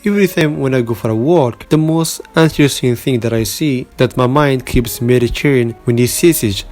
Every time when I go for a walk, the most interesting thing that I see that my mind keeps me returning when he sees it,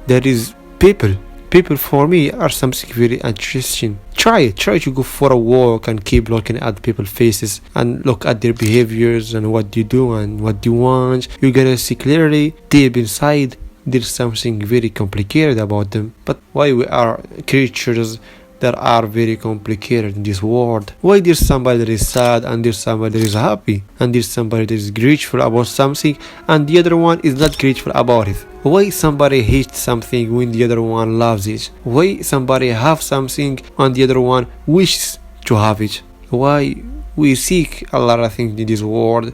that is people. People for me are something very interesting. Try to go for a walk and keep looking at people's faces and look at their behaviors and what they do and what they want. You're gonna see clearly deep inside there's something very complicated about them. But why we are creatures that are very complicated in this world? Why there's somebody that is sad and there's somebody that is happy and there's somebody that is grateful about something and the other one is not grateful about it? Why somebody hates something when the other one loves it? Why somebody have something and the other one wishes to have it? Why we seek a lot of things in this world?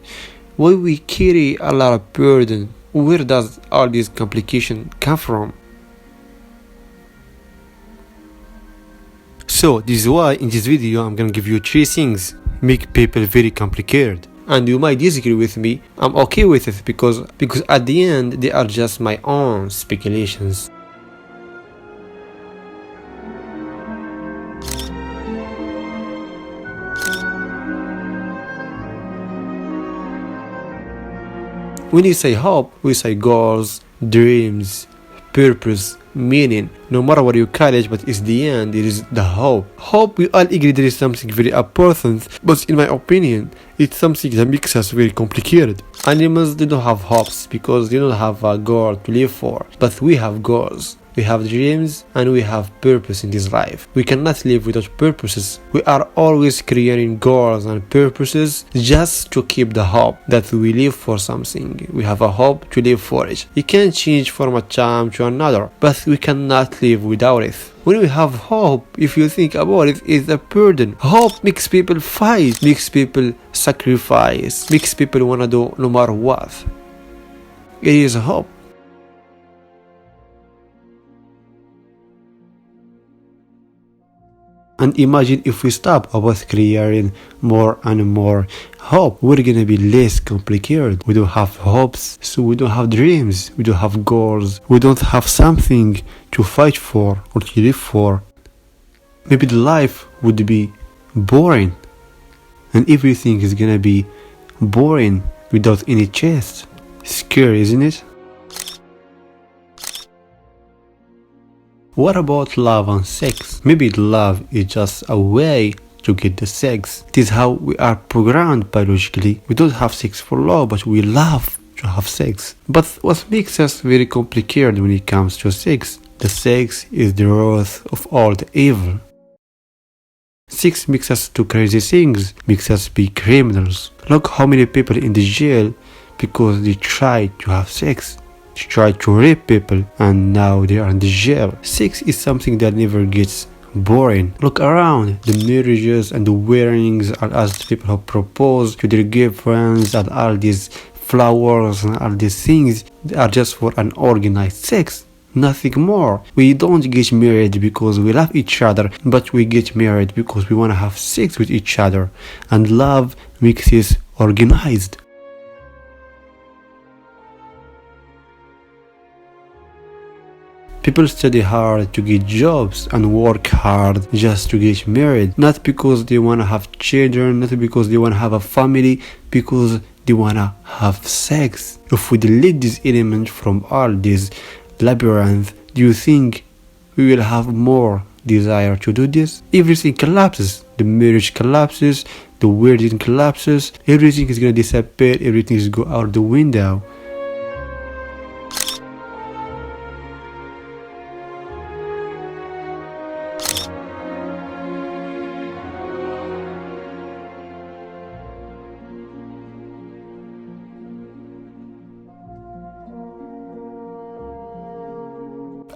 Why we carry a lot of burden? Where does all this complication come from? So this is why in this video I'm gonna give you 3 things make people very complicated. And you might disagree with me. I'm okay with it because at the end they are just my own speculations. When you say hope, we say goals, dreams, purpose, meaning. No matter what you call it, but it's the end, it is the hope. Hope, we all agree there is something very important, but in my opinion, it's something that makes us very complicated. Animals, they don't have hopes because they don't have a goal to live for, but we have goals. We have dreams and we have purpose in this life. We cannot live without purposes. We are always creating goals and purposes just to keep the hope that we live for something. We have a hope to live for it. You can change from a time to another, but we cannot live without it. When we have hope, if you think about it, it's a burden. Hope makes people fight, makes people sacrifice, makes people wanna do no matter what. It is hope. And imagine if we stop about creating more and more hope, we're gonna be less complicated. We don't have hopes, so we don't have dreams, we don't have goals, we don't have something to fight for or to live for. Maybe the life would be boring and everything is gonna be boring without any chest. Scary, isn't it? What about love and sex? Maybe love is just a way to get the sex. It is how we are programmed biologically. We don't have sex for love, but we love to have sex. But what makes us very complicated when it comes to sex? The sex is the root of all the evil. Sex makes us do crazy things, makes us be criminals. Look how many people in the jail because they tried to have sex. They tried to rape people and now they are in the jail. Sex is something that never gets boring. Look around, the marriages and the weddings and as the people who propose to their girlfriends and all these flowers and all these things, they are just for an organized sex. Nothing more. We don't get married because we love each other, but we get married because we want to have sex with each other. And love makes it organized. People study hard to get jobs and work hard just to get married. Not because they want to have children, not because they want to have a family, because they want to have sex. If we delete this element from all this labyrinth, do you think we will have more desire to do this? Everything collapses. The marriage collapses, the wedding collapses, everything is going to disappear, everything is go out the window.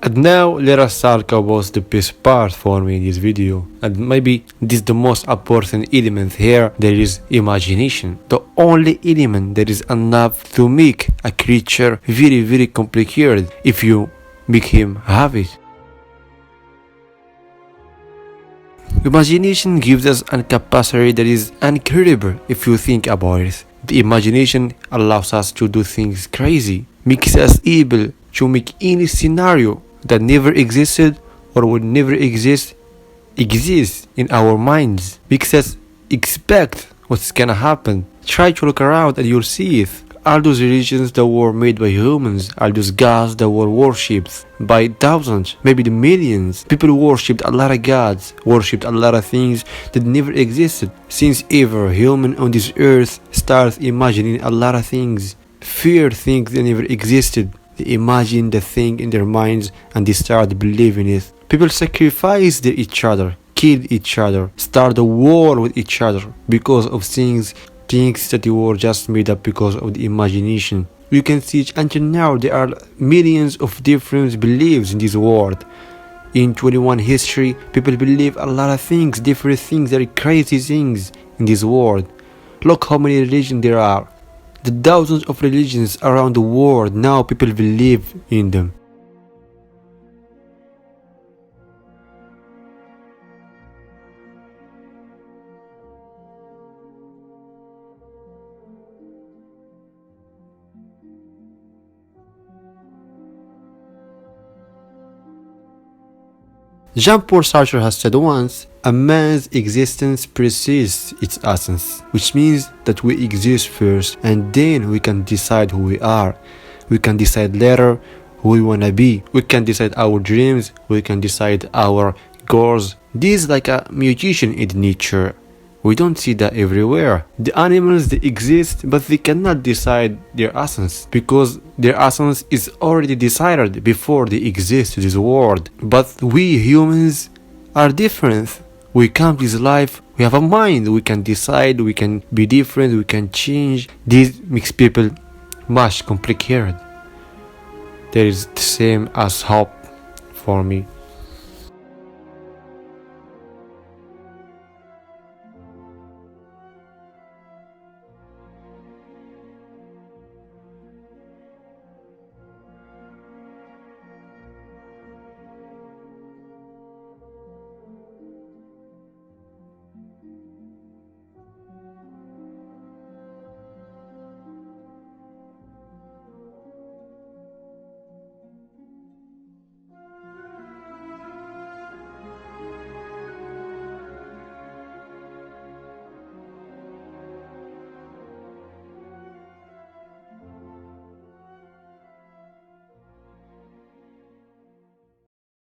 And now let us talk about the best part for me in this video, and maybe this is the most important element here. There is imagination, the only element that is enough to make a creature very complicated if you make him have it. Imagination gives us a capacity that is incredible if you think about it. The imagination allows us to do things crazy, makes us able to make any scenario that never existed or would never exist in our minds, makes us expect what's gonna happen. Try to look around and you'll see it. All those religions that were made by humans, all those gods that were worshipped by thousands, maybe the millions. People worshipped a lot of gods, worshipped a lot of things that never existed. Since ever, human on this earth starts imagining a lot of things. Fear things that never existed. They imagine the thing in their minds and they start believing it. People sacrifice each other, kill each other, start a war with each other because of things that they were just made up because of the imagination. You can see it until now there are millions of different beliefs in this world. In 21 history, people believe a lot of things, different things, very crazy things in this world. Look how many religions there are. The thousands of religions around the world, now people believe in them. Jean-Paul Sartre has said once, a man's existence precedes its essence, which means that we exist first and then we can decide who we are. We can decide later who we wanna be. We can decide our dreams, we can decide our goals. This is like a mutation in nature. We don't see that everywhere. The animals, they exist, but they cannot decide their essence because their essence is already decided before they exist in this world. But we humans are different. We come to this life, we have a mind, we can decide, we can be different, we can change. This makes people much complicated. There is the same as hope for me.